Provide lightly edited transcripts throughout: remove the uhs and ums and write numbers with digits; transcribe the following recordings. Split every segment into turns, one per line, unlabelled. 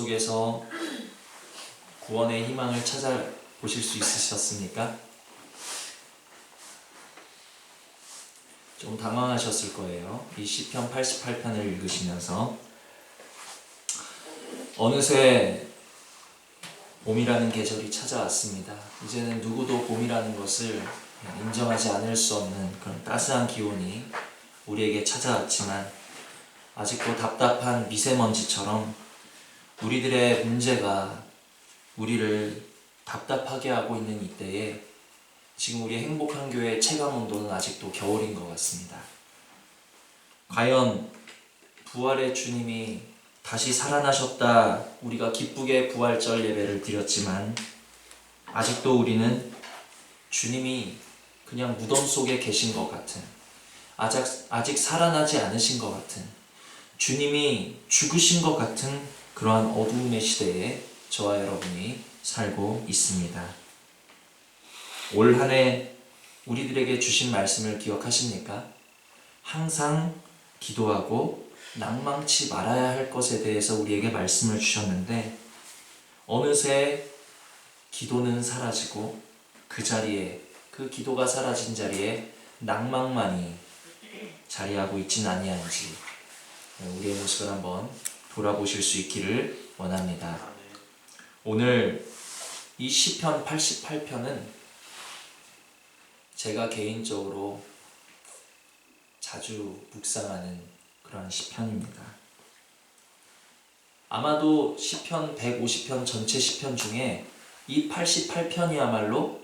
속에서 구원의 희망을 찾아보실 수 있으셨습니까? 좀 당황하셨을 거예요. 이 시편 88편을 읽으시면서 어느새 봄이라는 계절이 찾아왔습니다. 이제는 누구도 봄이라는 것을 인정하지 않을 수 없는 그런 따스한 기온이 우리에게 찾아왔지만 아직도 답답한 미세먼지처럼 우리들의 문제가 우리를 답답하게 하고 있는 이때에 지금 우리 행복한 교회의 체감 온도는 아직도 겨울인 것 같습니다. 과연 부활의 주님이 다시 살아나셨다 우리가 기쁘게 부활절 예배를 드렸지만 아직도 우리는 주님이 그냥 무덤 속에 계신 것 같은 아직 살아나지 않으신 것 같은 주님이 죽으신 것 같은 그러한 어두움의 시대에 저와 여러분이 살고 있습니다. 올 한 해 우리들에게 주신 말씀을 기억하십니까? 항상 기도하고 낭망치 말아야 할 것에 대해서 우리에게 말씀을 주셨는데 어느새 기도는 사라지고 그 자리에 그 기도가 사라진 자리에 낭망만이 자리하고 있지는 아니한지 우리의 모습을 한번 돌아보실 수 있기를 원합니다. 오늘 이 시편 88편은 제가 개인적으로 자주 묵상하는 그런 시편입니다. 아마도 시편 150편 전체 시편 중에 이 88편이야말로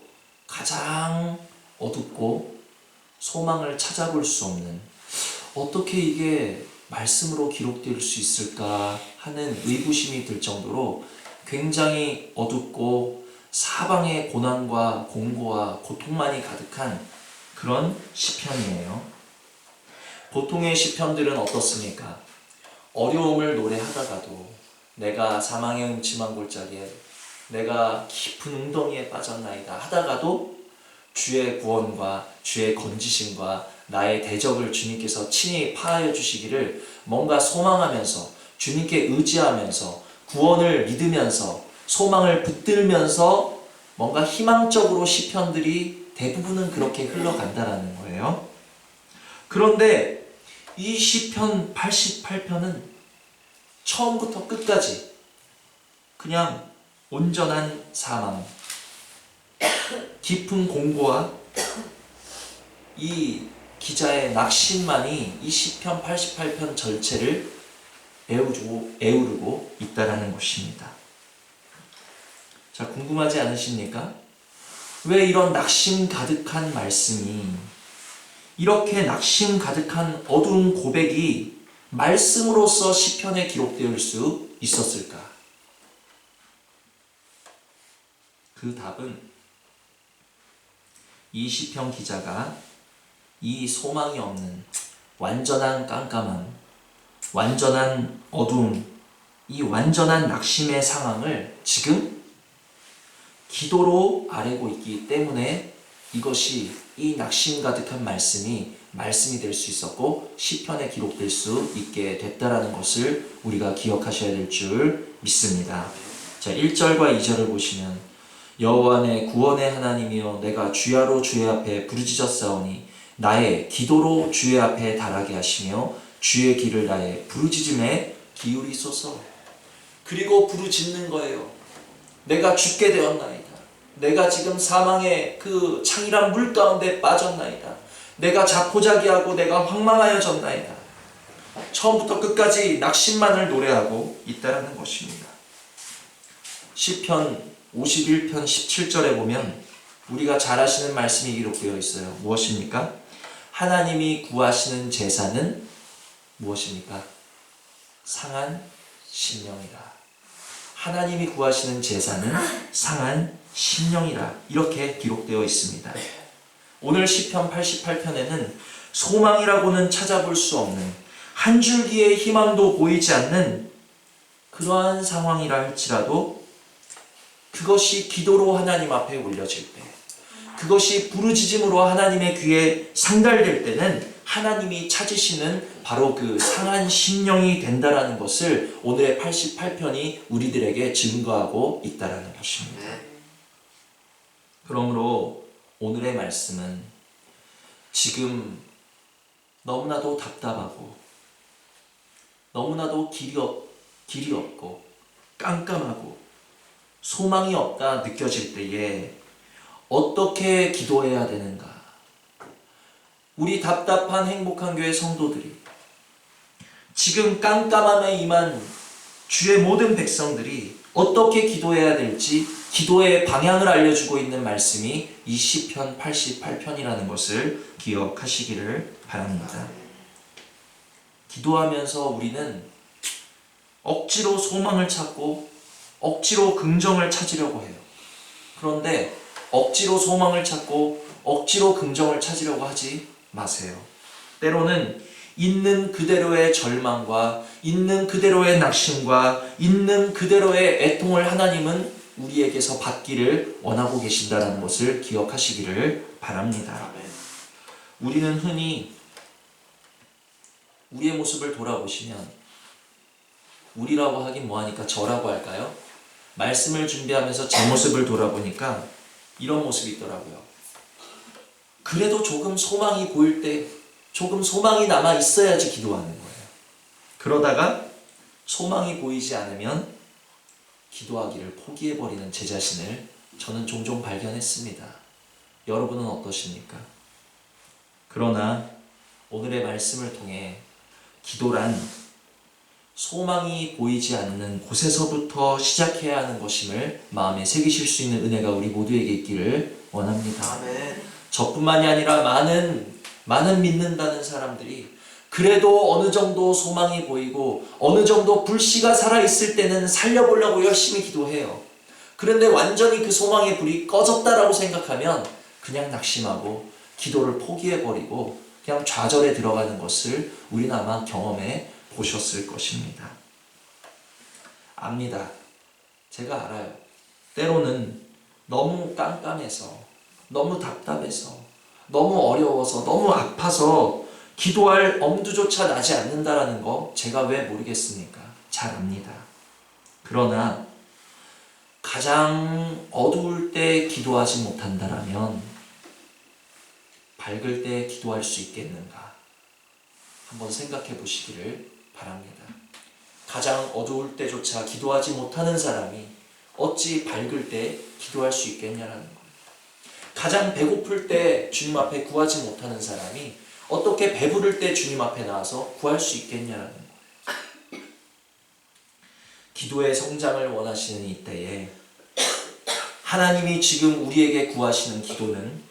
가장 어둡고 소망을 찾아볼 수 없는 어떻게 이게 말씀으로 기록될 수 있을까 하는 의구심이 들 정도로 굉장히 어둡고 사방의 고난과 공고와 고통만이 가득한 그런 시편이에요. 보통의 시편들은 어떻습니까? 어려움을 노래하다가도 내가 사망의 음침한 골짜기에 내가 깊은 웅덩이에 빠졌나이다 하다가도 주의 구원과 주의 건지심과 나의 대적을 주님께서 친히 파하여 주시기를 뭔가 소망하면서 주님께 의지하면서 구원을 믿으면서 소망을 붙들면서 뭔가 희망적으로 시편들이 대부분은 그렇게 흘러간다라는 거예요. 그런데 이 시편 88편은 처음부터 끝까지 그냥 온전한 사망, 깊은 공고와 이 기자의 낙심만이 이 시편 88편 전체를 에우르고 있다라는 것입니다. 자, 궁금하지 않으십니까? 왜 이런 낙심 가득한 말씀이 이렇게 낙심 가득한 어두운 고백이 말씀으로서 시편에 기록되어 수 있었을까? 그 답은 이 시편 기자가 이 소망이 없는 완전한 깜깜함, 완전한 어두움, 이 완전한 낙심의 상황을 지금 기도로 아뢰고 있기 때문에 이것이 이 낙심 가득한 말씀이 될 수 있었고 시편에 기록될 수 있게 됐다라는 것을 우리가 기억하셔야 될 줄 믿습니다. 자, 1절과 2절을 보시면 여호와 내 구원의 하나님이여 내가 주야로 주의 앞에 부르짖었사오니 나의 기도로 주의 앞에 달하게 하시며 주의 길을 나의 부르짖음에 기울이소서. 그리고 부르짖는 거예요. 내가 죽게 되었나이다. 내가 지금 사망의 그 창이란 물 가운데 빠졌나이다. 내가 자포자기하고 내가 황망하여졌나이다. 처음부터 끝까지 낙심만을 노래하고 있다는 것입니다. 시편 51편 17절에 보면 우리가 잘 아시는 말씀이 기록되어 있어요. 무엇입니까? 하나님이 구하시는 제사는 무엇입니까? 상한 심령이라. 하나님이 구하시는 제사는 상한 심령이라. 이렇게 기록되어 있습니다. 오늘 시편 88편에는 소망이라고는 찾아볼 수 없는 한 줄기의 희망도 보이지 않는 그러한 상황이라 할지라도 그것이 기도로 하나님 앞에 올려질 때, 그것이 부르짖음으로 하나님의 귀에 상달될 때는 하나님이 찾으시는 바로 그 상한 심령이 된다라는 것을 오늘의 88편이 우리들에게 증거하고 있다라는 것입니다. 그러므로 오늘의 말씀은 지금 너무나도 답답하고 너무나도 길이 없고 깜깜하고 소망이 없다 느껴질 때에 어떻게 기도해야 되는가? 우리 답답한 행복한 교회 성도들이, 지금 깜깜함에 임한 주의 모든 백성들이 어떻게 기도해야 될지 기도의 방향을 알려주고 있는 말씀이 이 시편 88편이라는 것을 기억하시기를 바랍니다. 기도하면서 우리는 억지로 소망을 찾고 억지로 긍정을 찾으려고 해요. 그런데 억지로 소망을 찾고 억지로 긍정을 찾으려고 하지 마세요. 때로는 있는 그대로의 절망과 있는 그대로의 낙심과 있는 그대로의 애통을 하나님은 우리에게서 받기를 원하고 계신다는 것을 기억하시기를 바랍니다. 우리는 흔히 우리의 모습을 돌아보시면, 우리라고 하긴 뭐하니까 저라고 할까요? 말씀을 준비하면서 제 모습을 돌아보니까 이런 모습이 있더라고요. 그래도 조금 소망이 보일 때, 조금 소망이 남아 있어야지 기도하는 거예요. 그러다가 소망이 보이지 않으면 기도하기를 포기해버리는 제 자신을 저는 종종 발견했습니다. 여러분은 어떠십니까? 그러나 오늘의 말씀을 통해 기도란 소망이 보이지 않는 곳에서부터 시작해야 하는 것임을 마음에 새기실 수 있는 은혜가 우리 모두에게 있기를 원합니다. 아멘. 저뿐만이 아니라 많은 믿는다는 사람들이 그래도 어느 정도 소망이 보이고 어느 정도 불씨가 살아있을 때는 살려보려고 열심히 기도해요. 그런데 완전히 그 소망의 불이 꺼졌다라고 생각하면 그냥 낙심하고 기도를 포기해버리고 그냥 좌절에 들어가는 것을 우리는 아마 경험해 보셨을 것입니다. 압니다. 제가 알아요. 때로는 너무 깜깜해서, 너무 답답해서, 너무 어려워서, 너무 아파서 기도할 엄두조차 나지 않는다라는 거 제가 왜 모르겠습니까? 잘 압니다. 그러나 가장 어두울 때 기도하지 못한다라면 밝을 때 기도할 수 있겠는가? 한번 생각해 보시기를 바랍니다. 가장 어두울 때조차 기도하지 못하는 사람이 어찌 밝을 때 기도할 수 있겠냐라는 거예요. 가장 배고플 때 주님 앞에 구하지 못하는 사람이 어떻게 배부를 때 주님 앞에 나와서 구할 수 있겠냐라는 거예요. 기도의 성장을 원하시는 이때에 하나님이 지금 우리에게 구하시는 기도는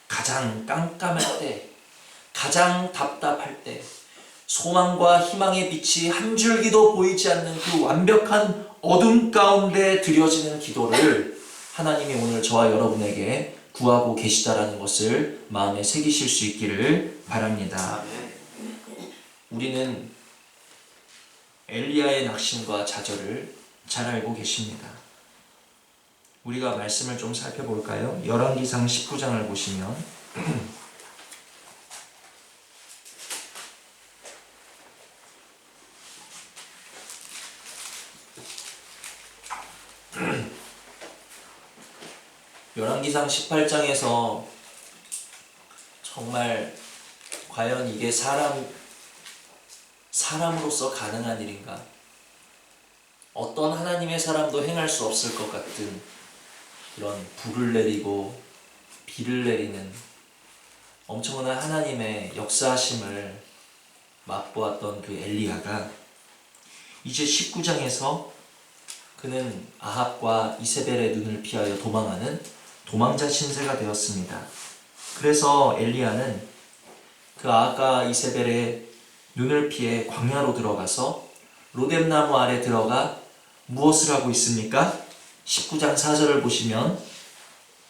가장 깜깜할 때, 가장 답답할 때, 소망과 희망의 빛이 한 줄기도 보이지 않는 그 완벽한 어둠 가운데 드려지는 기도를 하나님이 오늘 저와 여러분에게 구하고 계시다라는 것을 마음에 새기실 수 있기를 바랍니다. 우리는 엘리야의 낙심과 좌절을 잘 알고 계십니다. 우리가 말씀을 좀 살펴볼까요? 열왕기상 19장을 보시면 열왕기상 18장에서 정말 과연 이게 사람으로서 가능한 일인가? 어떤 하나님의 사람도 행할 수 없을 것 같은 이런 불을 내리고 비를 내리는 엄청난 하나님의 역사하심을 맛보았던 그 엘리야가 이제 19장에서 그는 아합과 이세벨의 눈을 피하여 도망하는 도망자 신세가 되었습니다. 그래서 엘리야는 그 아합과 이세벨의 눈을 피해 광야로 들어가서 로뎀나무 아래 들어가 무엇을 하고 있습니까? 19장 4절을 보시면,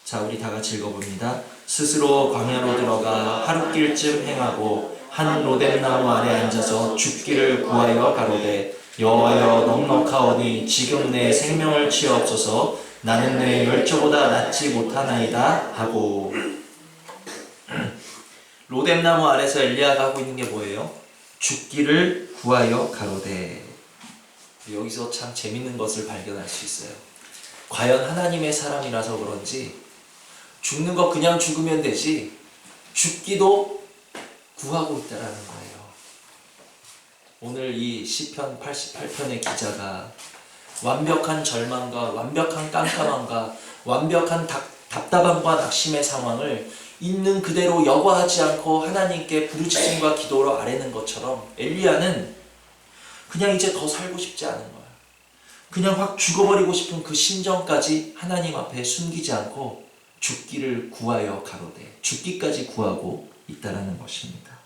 자, 우리 다 같이 읽어봅니다. 스스로 광야로 들어가 하룻길쯤 행하고 한 로뎀나무 아래 앉아서 죽기를 구하여 가로되 여호와여 넉넉하오니 지금 내 생명을 치옵소서. 나는 내 멸조보다 낫지 못하나이다 하고 로뎀나무 아래서 엘리야가 하고 있는 게 뭐예요? 죽기를 구하여 가로되. 여기서 참 재밌는 것을 발견할 수 있어요. 과연 하나님의 사람이라서 그런지 죽는 거 그냥 죽으면 되지 죽기도 구하고 있다라는 거예요. 오늘 이 시편 88편의 기자가 완벽한 절망과 완벽한 깜깜함과 완벽한 답답함과 낙심의 상황을 있는 그대로 여과하지 않고 하나님께 부르짖음과 기도로 아뢰는 것처럼 엘리야는 그냥 이제 더 살고 싶지 않은 거야. 그냥 확 죽어버리고 싶은 그 심정까지 하나님 앞에 숨기지 않고 죽기를 구하여 가로되 죽기까지 구하고 있다라는 것입니다.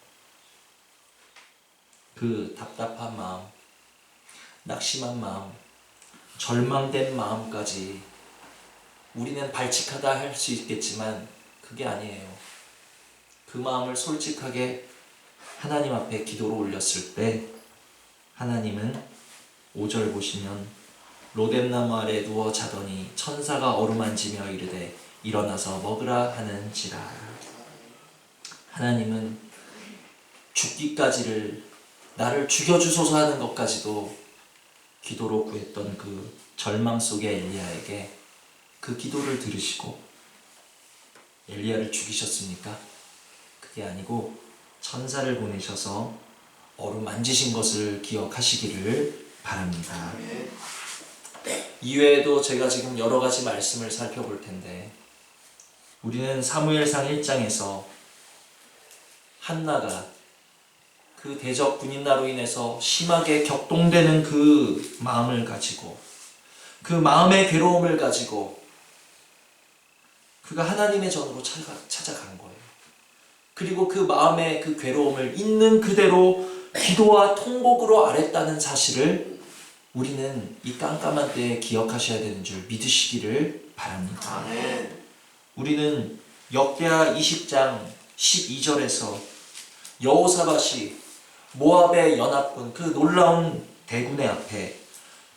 그 답답한 마음, 낙심한 마음, 절망된 마음까지 우리는 발칙하다 할 수 있겠지만 그게 아니에요. 그 마음을 솔직하게 하나님 앞에 기도로 올렸을 때 하나님은 5절 보시면 로뎀나무 아래 누워 자더니 천사가 어루만지며 이르되 일어나서 먹으라 하는지라. 하나님은 죽기까지를 나를 죽여주소서 하는 것까지도 기도로 구했던 그 절망 속의 엘리야에게 그 기도를 들으시고 엘리야를 죽이셨습니까? 그게 아니고 천사를 보내셔서 어루만지신 것을 기억하시기를 바랍니다. 이외에도 제가 지금 여러 가지 말씀을 살펴볼 텐데 우리는 사무엘상 1장에서 한나가 그 대적 군인나로 인해서 심하게 격동되는 그 마음을 가지고 그 마음의 괴로움을 가지고 그가 하나님의 전으로 찾아간 거예요. 그리고 그 마음의 그 괴로움을 있는 그대로 기도와 통곡으로 아랬다는 사실을 우리는 이 깜깜한 때에 기억하셔야 되는 줄 믿으시기를 바랍니다. 아멘. 우리는 역대하 20장 12절에서 여호사밧이 모압의 연합군 그 놀라운 대군의 앞에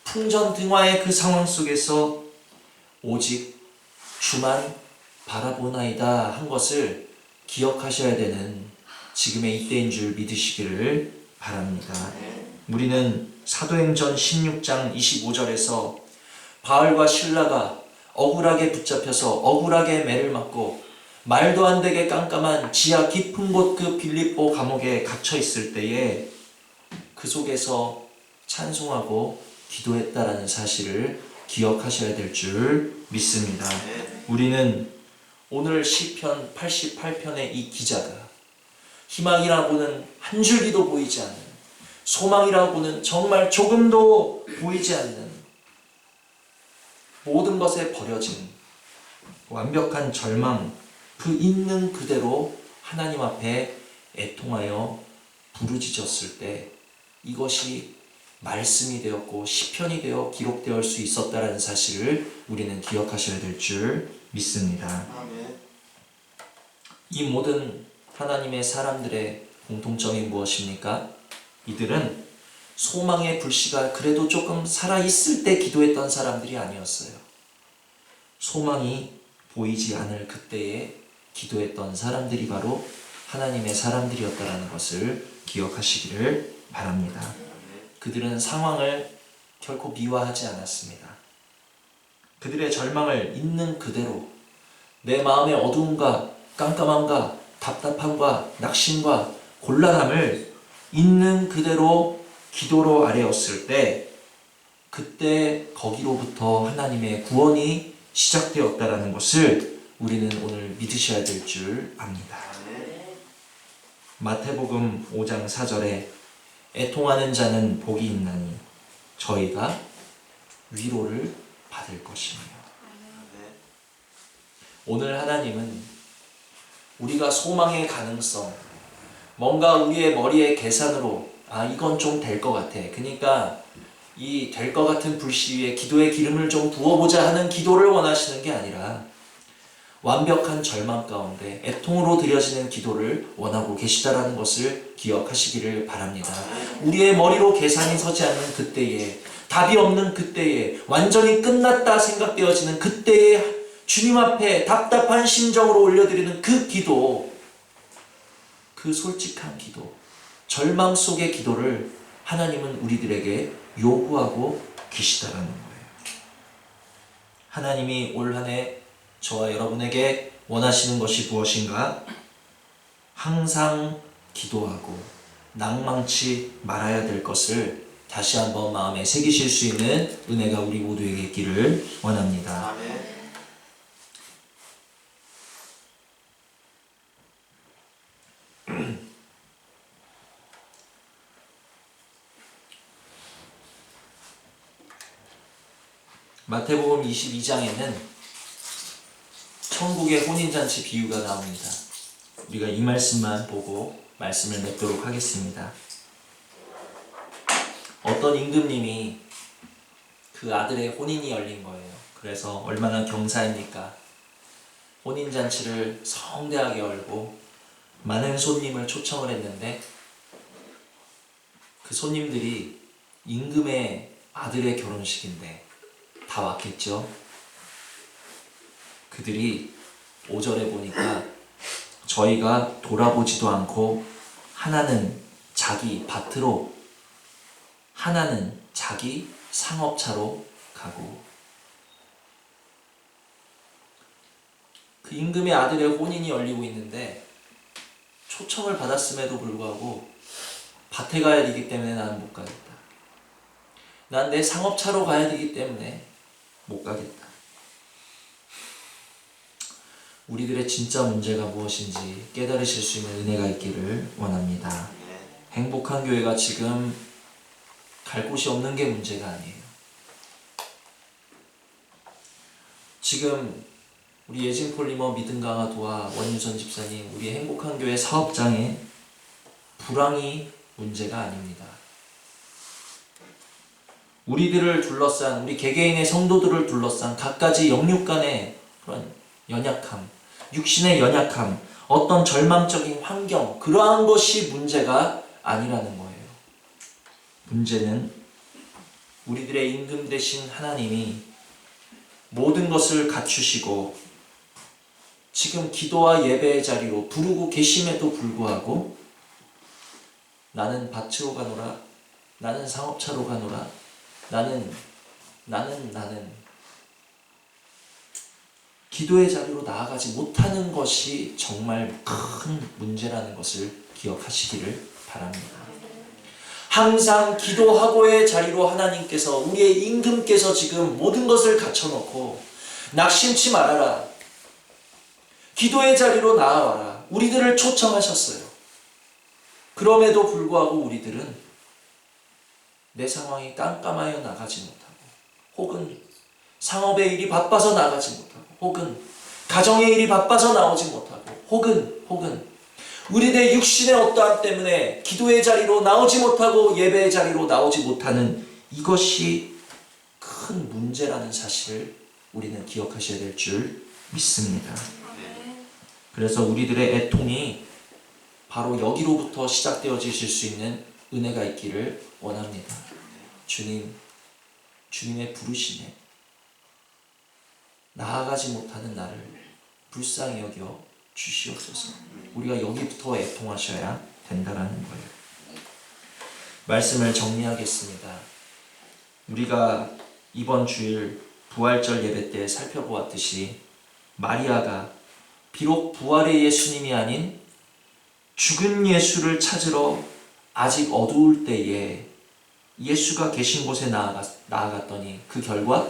풍전등화의 그 상황 속에서 오직 주만 바라보나이다 한 것을 기억하셔야 되는 지금의 이때인 줄 믿으시기를 바랍니다. 우리는 사도행전 16장 25절에서 바알과 실라가 억울하게 붙잡혀서 억울하게 매를 맞고 말도 안 되게 깜깜한 지하 깊은 곳 그 빌립보 감옥에 갇혀 있을 때에 그 속에서 찬송하고 기도했다라는 사실을 기억하셔야 될 줄 믿습니다. 우리는 오늘 시편 88편의 이 기자가 희망이라고는 한 줄기도 보이지 않는, 소망이라고는 정말 조금도 보이지 않는 모든 것에 버려진 완벽한 절망, 그 있는 그대로 하나님 앞에 애통하여 부르짖었을 때 이것이 말씀이 되었고 시편이 되어 기록되어 수 있었다라는 사실을 우리는 기억하셔야 될 줄 믿습니다. 이 모든 하나님의 사람들의 공통점이 무엇입니까? 이들은 소망의 불씨가 그래도 조금 살아있을 때 기도했던 사람들이 아니었어요. 소망이 보이지 않을 그때에 기도했던 사람들이 바로 하나님의 사람들이었다라는 것을 기억하시기를 바랍니다. 그들은 상황을 결코 미화하지 않았습니다. 그들의 절망을 있는 그대로 내 마음의 어두움과 깜깜함과 답답함과 낙심과 곤란함을 있는 그대로 기도로 아뢰었을 때 그때 거기로부터 하나님의 구원이 시작되었다라는 것을 우리는 오늘 믿으셔야 될 줄 압니다. 마태복음 5장 4절에 애통하는 자는 복이 있나니 저희가 위로를 받을 것이며. 오늘 하나님은 우리가 소망의 가능성, 뭔가 우리의 머리의 계산으로 이건 좀 될 것 같아. 그러니까 이 될 것 같은 불씨 위에 기도의 기름을 좀 부어보자 하는 기도를 원하시는 게 아니라 완벽한 절망 가운데 애통으로 드려지는 기도를 원하고 계시다라는 것을 기억하시기를 바랍니다. 우리의 머리로 계산이 서지 않는 그때에, 답이 없는 그때에, 완전히 끝났다 생각되어지는 그때에 주님 앞에 답답한 심정으로 올려드리는 그 기도, 그 솔직한 기도, 절망 속의 기도를 하나님은 우리들에게 요구하고 계시다라는 거예요. 하나님이 올 한 해 저와 여러분에게 원하시는 것이 무엇인가? 항상 기도하고 낭망치 말아야 될 것을 다시 한번 마음에 새기실 수 있는 은혜가 우리 모두에게 있기를 원합니다.
아멘.
마태복음 22장에는 천국의 혼인잔치 비유가 나옵니다. 우리가 이 말씀만 보고 말씀을 맺도록 하겠습니다. 어떤 임금님이 그 아들의 혼인이 열린 거예요. 그래서 얼마나 경사입니까? 혼인잔치를 성대하게 열고 많은 손님을 초청을 했는데 그 손님들이 임금의 아들의 결혼식인데 다 왔겠죠. 그들이 5절에 보니까 저희가 돌아보지도 않고 하나는 자기 밭으로 하나는 자기 상업차로 가고, 그 임금의 아들의 혼인이 열리고 있는데 초청을 받았음에도 불구하고 밭에 가야 되기 때문에 나는 못 가겠다. 난 내 상업차로 가야 되기 때문에 못 가겠다. 우리들의 진짜 문제가 무엇인지 깨달으실 수 있는 은혜가 있기를 원합니다. 행복한 교회가 지금 갈 곳이 없는 게 문제가 아니에요. 지금 우리 예진폴리머 믿음강화도와 원유선 집사님, 우리 행복한 교회 사업장에 불황이 문제가 아닙니다. 우리들을 둘러싼, 우리 개개인의 성도들을 둘러싼 갖가지 영육 간의 그런 연약함, 육신의 연약함, 어떤 절망적인 환경, 그러한 것이 문제가 아니라는 거예요. 문제는 우리들의 임금 되신 하나님이 모든 것을 갖추시고 지금 기도와 예배의 자리로 부르고 계심에도 불구하고 나는 밭으로 가노라, 나는 상업차로 가노라, 나는 기도의 자리로 나아가지 못하는 것이 정말 큰 문제라는 것을 기억하시기를 바랍니다. 항상 기도하고의 자리로 하나님께서, 우리의 임금께서 지금 모든 것을 갖춰놓고 낙심치 말아라, 기도의 자리로 나아와라, 우리들을 초청하셨어요. 그럼에도 불구하고 우리들은 내 상황이 깜깜하여 나가지 못하고, 혹은 상업의 일이 바빠서 나가지 못하고, 혹은 가정의 일이 바빠서 나오지 못하고, 혹은 우리들의 육신의 어떠함 때문에 기도의 자리로 나오지 못하고 예배의 자리로 나오지 못하는 이것이 큰 문제라는 사실을 우리는 기억하셔야 될 줄 믿습니다. 그래서 우리들의 애통이 바로 여기로부터 시작되어지실 수 있는 은혜가 있기를 원합니다. 주님, 주님의 부르심에 나아가지 못하는 나를 불쌍히 여겨 주시옵소서. 우리가 여기부터 애통하셔야 된다는 거예요. 말씀을 정리하겠습니다. 우리가 이번 주일 부활절 예배 때 살펴보았듯이 마리아가 비록 부활의 예수님이 아닌 죽은 예수를 찾으러 아직 어두울 때에 예수가 계신 곳에 나아갔더니 그 결과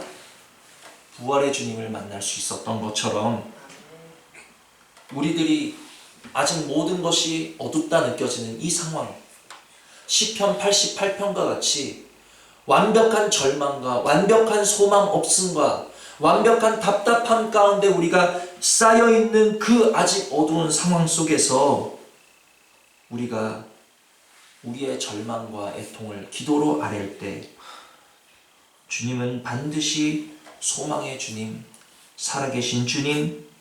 부활의 주님을 만날 수 있었던 것처럼 우리들이 아직 모든 것이 어둡다 느껴지는 이 상황, 시편 88편과 같이 완벽한 절망과 완벽한 소망 없음과 완벽한 답답함 가운데 우리가 쌓여있는 그 아직 어두운 상황 속에서 우리가 우리의 절망과 애통을 기도로 아랠 때 주님은 반드시 소망의 주님, 살아계신 주님,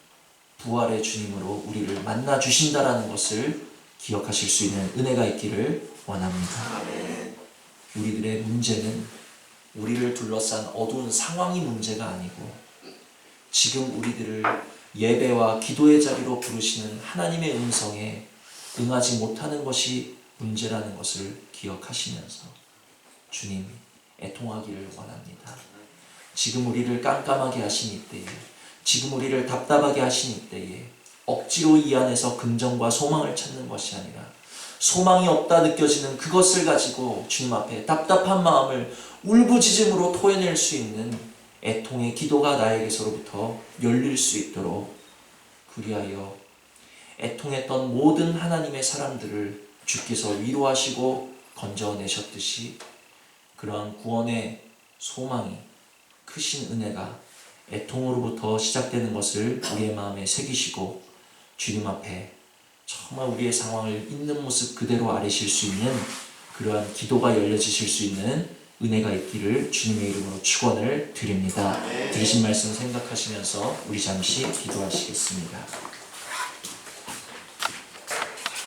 부활의 주님으로 우리를 만나 주신다라는 것을 기억하실 수 있는 은혜가 있기를 원합니다. 우리들의 문제는 우리를 둘러싼 어두운 상황이 문제가 아니고 지금 우리들을 예배와 기도의 자리로 부르시는 하나님의 음성에 응하지 못하는 것이 문제라는 것을 기억하시면서 주님 애통하기를 원합니다. 지금 우리를 깜깜하게 하신 이때에, 지금 우리를 답답하게 하신 이때에 억지로 이 안에서 긍정과 소망을 찾는 것이 아니라 소망이 없다 느껴지는 그것을 가지고 주님 앞에 답답한 마음을 울부짖음으로 토해낼 수 있는 애통의 기도가 나에게서로부터 열릴 수 있도록, 그리하여 애통했던 모든 하나님의 사람들을 주께서 위로하시고 건져내셨듯이 그러한 구원의 소망이, 크신 은혜가 애통으로부터 시작되는 것을 우리의 마음에 새기시고 주님 앞에 정말 우리의 상황을 있는 모습 그대로 아뢰실 수 있는 그러한 기도가 열려지실 수 있는 은혜가 있기를 주님의 이름으로 축원을 드립니다. 들으신 말씀 생각하시면서 우리 잠시 기도하시겠습니다.